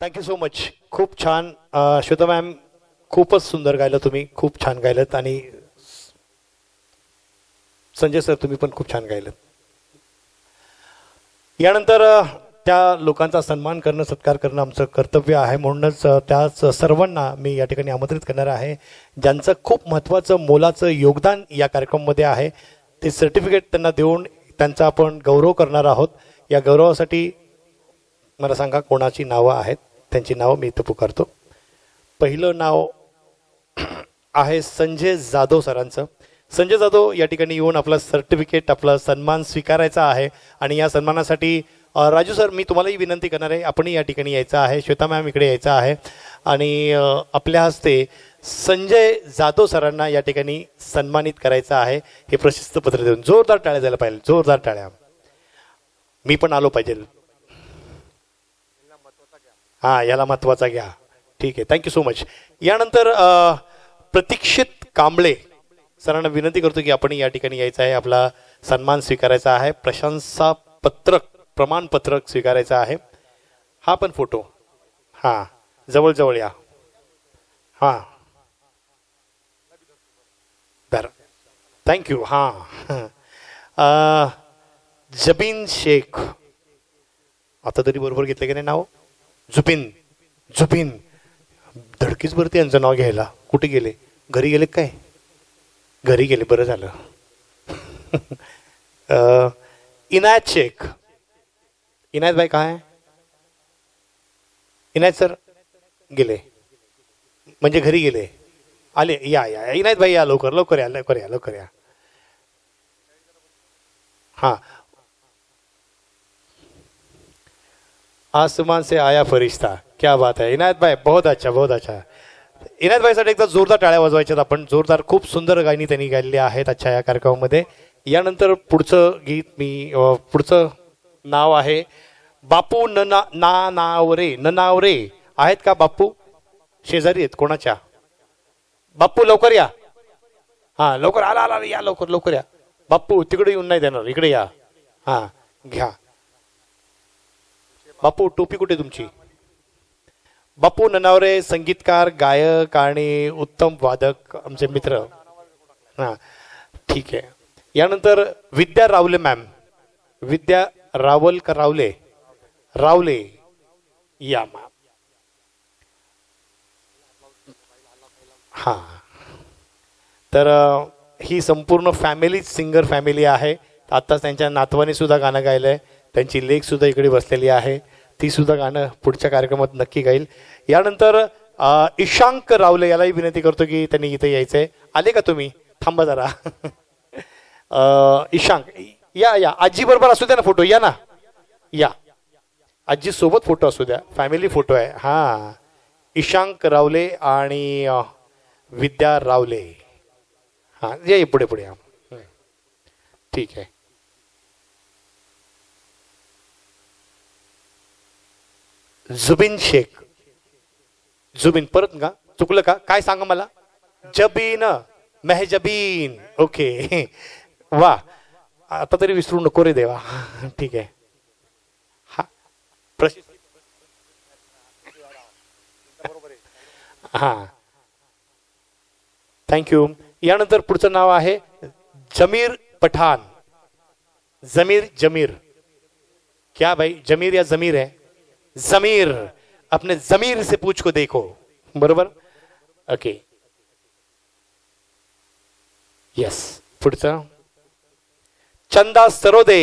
Thank you so much. खूप छान. Shweta ma'am, खूपच सुंदर गायलं तुम्ही, खूप छान गायलत. आणि संजय सर, तुम्ही पण खूप छान गायलत. यानंतर त्या लोकांचा सन्मान करणं, सत्कार करणं आमचं कर्तव्य आहे. म्हणूनच त्याच सर्वांना मी या ठिकाणी आमंत्रित करणार आहे ज्यांचं खूप महत्त्वाचं मोलाचं योगदान या कार्यक्रमामध्ये आहे. ते सर्टिफिकेट त्यांना देऊन त्यांचा आपण गौरव करणार आहोत. या गौरवासाठी मला सांगा कोणाची नावं आहेत. त्यांची नावं मी इथं पुकारतो. पहिलं नाव आहे संजय जाधव सरांचं. संजय जाधव या ठिकाणी येऊन आपला सर्टिफिकेट, आपला सन्मान स्वीकारायचा आहे. आणि या सन्मानासाठी राजू सर, मी तुम्हालाही विनंती करणार आहे, आपणही या ठिकाणी यायचं आहे. श्वेता मॅम इकडे यायचं आहे आणि आपल्या हस्ते संजय जाधव सरांना या ठिकाणी सन्मानित करायचं आहे. हे प्रशस्ती पत्र देऊन जोरदार टाळ्या द्यायला पाहिजे, जोरदार टाळ्या. मी पण आलो पाहिजे. हां, याला महत्त्वाचा घ्या. ठीक आहे, थँक्यू सो मच. यानंतर प्रतीक्षित कांबळे सरांना विनंती करतो की आपण या ठिकाणी यायचं आहे, आपला सन्मान स्वीकारायचा आहे, प्रशंसा पत्रक, प्रमाणपत्रक स्वीकारायचं आहे. हा पण फोटो, हां जवळजवळ या. हां बरं, थँक्यू. हां जबीन शेख, आता तरी बरोबर घेतलं की नाही नाव? जुबिन, जुबिन. धडकीच बरं यांचं नाव घ्यायला. कुठे गेले? घरी गेले काय? घरी गेले, बरं झालं. इनायत शेख. इनायत भाई काय? इनायत सर गेले म्हणजे घरी गेले. आले, या या इनायत भाई या, लवकर लवकर या, लवकर या, लवकर या. हाँ, आसमान से आया फरिश्ता. क्या बात है इनायत भाई, बहुत अच्छा, बहुत अच्छा. इनायत भाईसाठी एकदा जोरदार टाळ्या वाजवायच्यात आपण. जोरदार, खूप सुंदर गाणी त्यांनी गायलेली आहेत अच्छा या कार्यक्रमामध्ये. यानंतर पुढचं गीत मी पुढचं नाव आहे बापू नानावरे. ननावरे आहेत का बापू? शेजारी आहेत कोणाच्या? बापू लवकर या. हां लवकर, आला आला, या लवकर लवकर या. बापू तिकडे येऊन नाही देणार, इकडे या. हां घ्या. बापू टोपी कुठे तुमची? बापू ननावरे संगीतकार, गायक आणि उत्तम वादक आमचे मित्र. हां ठीक आहे. यानंतर विद्या रावले मॅम. विद्या रावल का रावले? रावले या मॅम. हां, तर ही संपूर्ण फॅमिली सिंगर फॅमिली आहे. आत्ताच त्यांच्या नातवाने सुद्धा गाणं गायलंय. त्यांची लेक सुद्धा इकडे बसलेली आहे, ती सुद्धा गाणं पुढच्या कार्यक्रमात नक्की गाईल. यानंतर ईशांक रावले, यालाही विनंती करतो की त्यांनी इथे यायचंय. आले का तुम्ही? थांबा जरा. ईशांक या या, आजी बरोबर असू द्या ना फोटो, या ना, या आजी सोबत फोटो असू द्या, फॅमिली फोटो आहे. हां, ईशांक रावले आणि विद्या रावले. हां ये पुढे पुढे या. ठीक आहे. जुबिन शेख. जुबिन, परत का चुकलं का काय सांगा मला? जबीन, मेहजबीन. ओके वा, आता तरी विसरू नको रे देवा. ठीक आहे. हा हां थँक्यू. यानंतर पुढचं नाव आहे जमीर पठाण. जमीर, जमीर क्या भाई? जमीर या जमीर है? जमीर. अपने जमीर से पूछ को देखो. बरोबर, ओके यस. पुढचं चंदा सरोदे.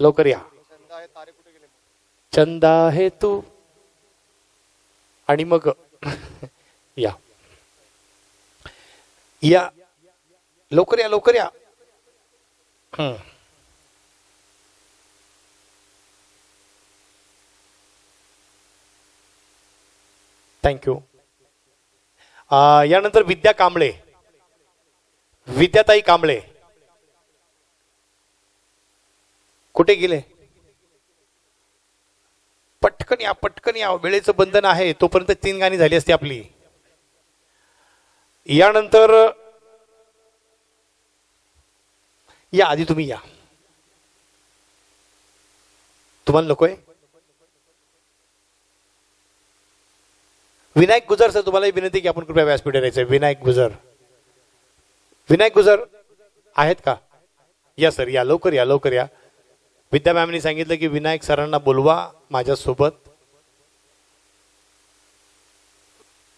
लवकर या. चंदा है तू. आणि मग या या, लवकर या, लवकर या. थँक्यू. यानंतर विद्या कांबळे. विद्याताई कांबळे कुठे गेले? पटकन या, पटकन या, वेळेचं बंधन आहे. तोपर्यंत 3 गाणी झाली असती आपली. यानंतर या, आधी तुम्ही या. तुम्हाला नकोय? विनायक गुजर सर, तुम्हाला विनंती की आपण कृपया व्यासपीठावर यायचं. विनायक गुजर, विनायक गुजर आहेत का? या सर, या लवकर या, लवकर या. विद्या मॅमनी सांगितलं की विनायक सरांना बोलवा माझ्यासोबत.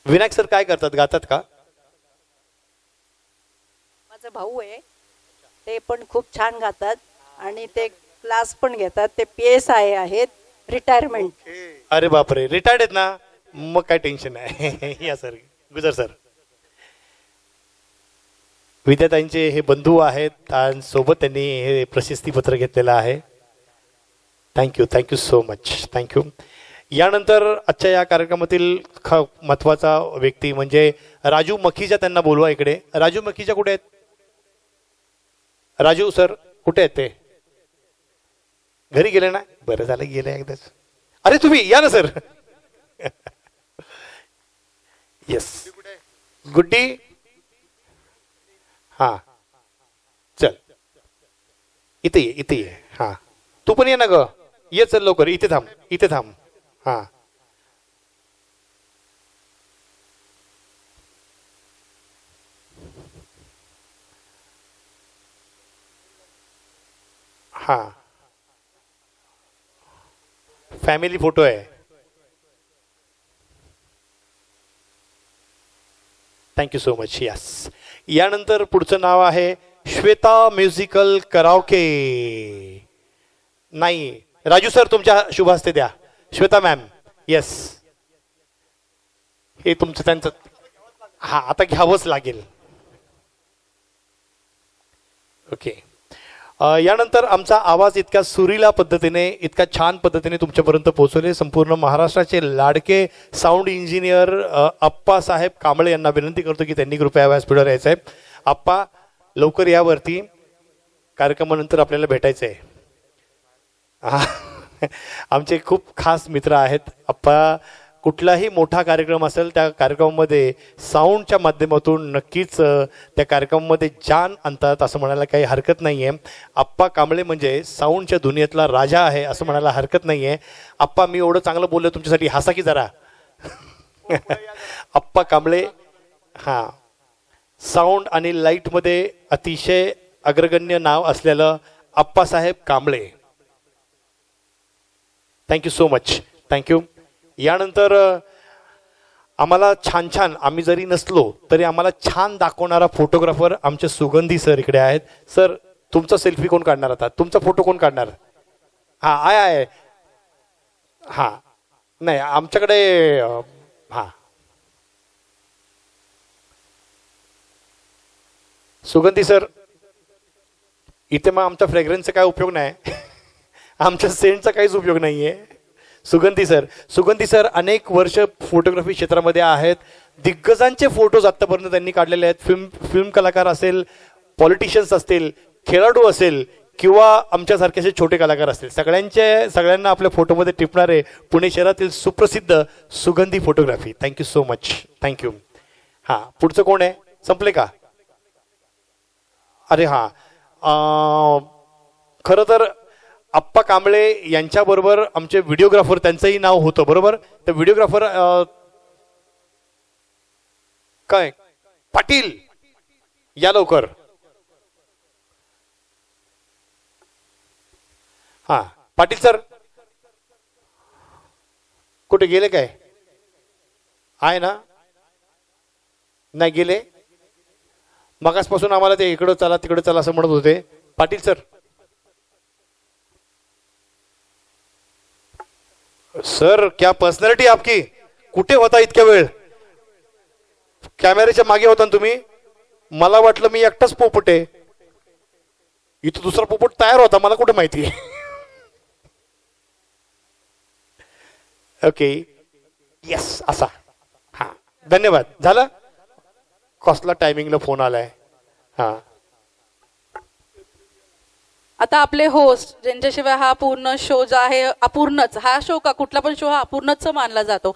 विनायक सर काय करतात, गातात का? माझा भाऊ आहे, ते पण खूप छान गातात आणि ते क्लास पण घेतात. ते PSI आहेत, रिटायरमेंट. अरे बापरे, रिटायर्ड आहेत ना, मग काय टेन्शन आहे. या सर, गुजर सर. विद्याताईंचे हे बंधू आहेत आणि सोबत त्यांनी हे प्रशस्ती पत्र घेतलेलं आहे. Thank you, thank you so much, thank you. यानंतर आजच्या या कार्यक्रमातील महत्वाचा व्यक्ती म्हणजे राजू मखीजा, त्यांना बोलवा इकडे. राजू मखीजा कुठे आहेत? राजू सर कुठे आहेत? ते घरी गेले ना? बरं झालं गेले एकदाच. अरे तुम्ही या ना सर. येस, गुड्डी. हा चल, इथे ये, इथे ये. हा तू पण ये ना ग, ये चल लवकर. इथे थांब, इथे थांब. हा हा फॅमिली फोटो आहे. Thank you so much. यस. यानंतर पुढचं नाव आहे श्वेता म्युझिकल कराओके. नाही, राजू सर तुमच्या शुभ हस्ते द्या. श्वेता मॅम, येस, हे तुमचं त्यांचं. हा आता घ्यावंच लागेल. ओके. यानंतर आमचा आवाज इतक्या सुरीला पद्धतीने, इतक्या छान पद्धतीने तुमच्यापर्यंत पोहोचवले संपूर्ण महाराष्ट्राचे लाडके साऊंड इंजिनियर आप्पासाहेब कांबळे यांना विनंती करतो की त्यांनी कृपया व्यासपीठावर यायचं आहे. आप्पा लवकर यावरती, कार्यक्रमानंतर आपल्याला भेटायचं आहे. आमचे खूप खास मित्र आहेत. आप्पा कुठलाही मोठा कार्यक्रम असेल त्या कार्यक्रमामध्ये साऊंडच्या माध्यमातून नक्कीच त्या कार्यक्रमामध्ये जान आणतात असं म्हणायला काही हरकत नाही आहे. आप्पा कांबळे म्हणजे साऊंडच्या दुनियेतला राजा आहे असं म्हणायला हरकत नाही आहे. आप्पा मी एवढं चांगलं बोललो तुमच्यासाठी, हसा की जरा. आप्पा कांबळे, हां, साऊंड आणि लाईटमध्ये अतिशय अग्रगण्य नाव असलेलं Appasaheb Kamble. Thank you so much, thank you. यानंतर आम्हाला छान छान, आम्ही जरी नसलो तरी आम्हाला छान दाखवणारा फोटोग्राफर आमचे सुगंधी सर इकडे आहेत. सर तुमचा सेल्फी कोण काढणार आता? तुमचा फोटो कोण काढणार? हा आहे. हा नाही आमच्याकडे. हा सुगंधी सर इथे. मग आमच्या फ्रेग्रन्सचा काय उपयोग नाही, आमच्या सेंटचा काहीच उपयोग नाहीये. सुगंधी सर, सुगंधी सर अनेक वर्ष फोटोग्राफी क्षेत्रामध्ये आहेत. दिग्गजांचे फोटोज आतापर्यंत त्यांनी काढलेले आहेत. फिल्म कलाकार असेल, पॉलिटिशियन्स असतील, खेळाडू असेल किंवा आमच्यासारखे असे छोटे कलाकार असतील, सगळ्यांना आपल्या फोटोमध्ये टिपणारे पुणे शहरातील सुप्रसिद्ध सुगंधी photography. Thank you so much, thank you. हां पुढचं कोण आहे? संपले का? अरे हां, खरं तर आप्पा कांबळे यांच्याबरोबर आमचे व्हिडिओग्राफर, त्यांचंही नाव होतं बरोबर. तर व्हिडिओग्राफर काय पाटील, या लवकर. हा पाटील सर कुठे गेले? काय आहे ना? नाही गेले. मगासपासून आम्हाला ते इकडं चला तिकडं चला असं म्हणत होते. पाटील सर, सर क्या पर्सनॅलिटी आपकी. कुठे होता इतक्या वेळ? कॅमेऱ्याच्या मागे होता ना तुम्ही? मला वाटलं मी एकटाच पोपट आहे, इथं दुसरा पोपट तयार होता, मला कुठे माहिती. ओके, येस, असा. हा धन्यवाद. झालं? कसला टायमिंगला फोन आलाय. हा आता आपले होस्ट ज्यांच्याशिवाय हा पूर्ण शो जो आहे अपूर्णच, हा शो का कुठला पण शो हा अपूर्णच मानला जातो.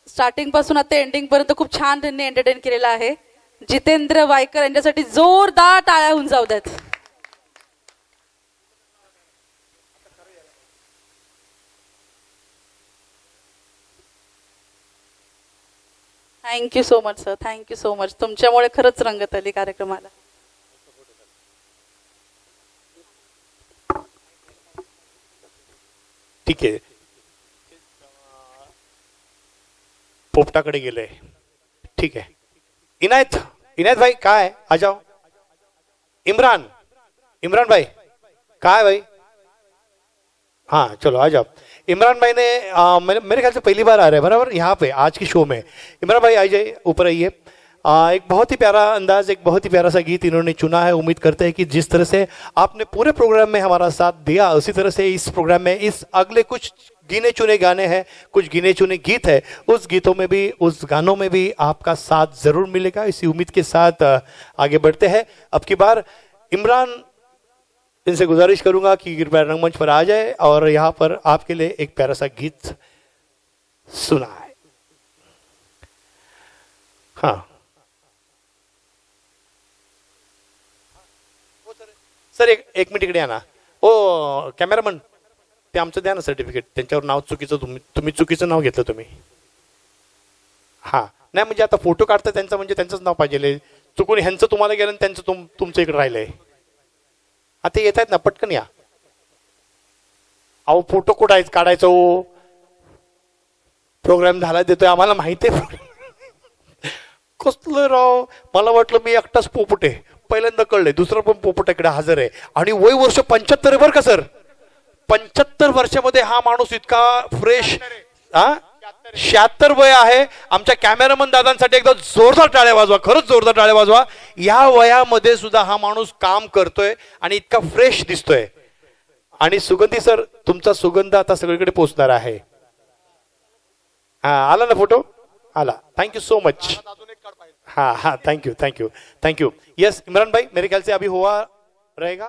स्टार्टिंग पासून आता एंडिंग पर्यंत खूप छान त्यांनी एंटरटेन केलेला आहे. जितेंद्र वायकर यांच्यासाठी जोरदार टाळ्या होऊन जाऊ द्यात. Thank you so much sir, thank you so much. तुमच्यामुळे खरंच रंगत आली कार्यक्रमाला. ठीक आहे. पोपटाकडे गेले. ठीक आहे. इनायत इनायत भाई काय आ जाओ. इमरान इमरान भाई काय भाई. हाँ चलो आ जाओ. इमरान भाई ने मेरे ख्याल से पहली बार आ रहे हैं बराबर यहाँ पे आज की शो में. इमरान भाई आ जाइए, ऊपर आइए. एक बहुत ही प्यारा अंदाज, एक बहुत ही प्यारा सा गीत इन्होंने चुना है. उम्मीद करते हैं कि जिस तरह से आपने पूरे प्रोग्राम में हमारा साथ दिया उसी तरह से इस प्रोग्राम में इस अगले कुछ गिने चुने गाने हैं, कुछ गिने चुने गीत है, उस गीतों में भी उस गानों में भी आपका साथ जरूर मिलेगा. इसी उम्मीद के साथ आगे बढ़ते हैं. अब की बार इमरान इनसे गुजारिश करूंगा कि कृपया रंगमंच पर आ जाए और यहाँ पर आपके लिए एक प्यारा सा गीत सुनाए. हाँ सर एक मिनिट इकडे या ना. ओ कॅमेरामन ते आमचं द्या ना सर्टिफिकेट. त्यांच्यावर नाव चुकीचं तुम्ही चुकीचं नाव घेतलं तुम्ही. हां नाही म्हणजे आता फोटो काढता त्यांचं म्हणजे त्यांचंच नाव पाहिजे. चुकून ह्यांचं तुम्हाला गेलं आणि त्यांचं तुमचं इकडे राहिलंय. आता येत आहेत ना पटकन या. अहो फोटो कुठं काढायचं हो. प्रोग्राम झाला देतोय आम्हाला माहिती आहे. कसलं राव, मला वाटलं मी एकटाच पोपट आहे. पहिल्यांदा कळलंय दुसरा पण पोपट इकडे हजर आहे आणि वय वर्ष 75 आहे बरं का सर. 75 वर्षामध्ये हा माणूस इतका फ्रेश. 76 वय आहे. आमच्या कॅमेरामन दादांसाठी एकदा जोरदार टाळ्या वाजवा, खरंच जोरदार टाळ्या वाजवा. या वयामध्ये सुद्धा हा माणूस काम करतोय आणि इतका फ्रेश दिसतोय. आणि सुगंधी सर तुमचा सुगंध आता सगळीकडे पोहोचणार आहे. हा आला ना फोटो आला. Thank you so much. हाँ हाँ thank you thank you thank you. Yes Imran भाई मेरे ख्याल से अभी हुआ रहेगा.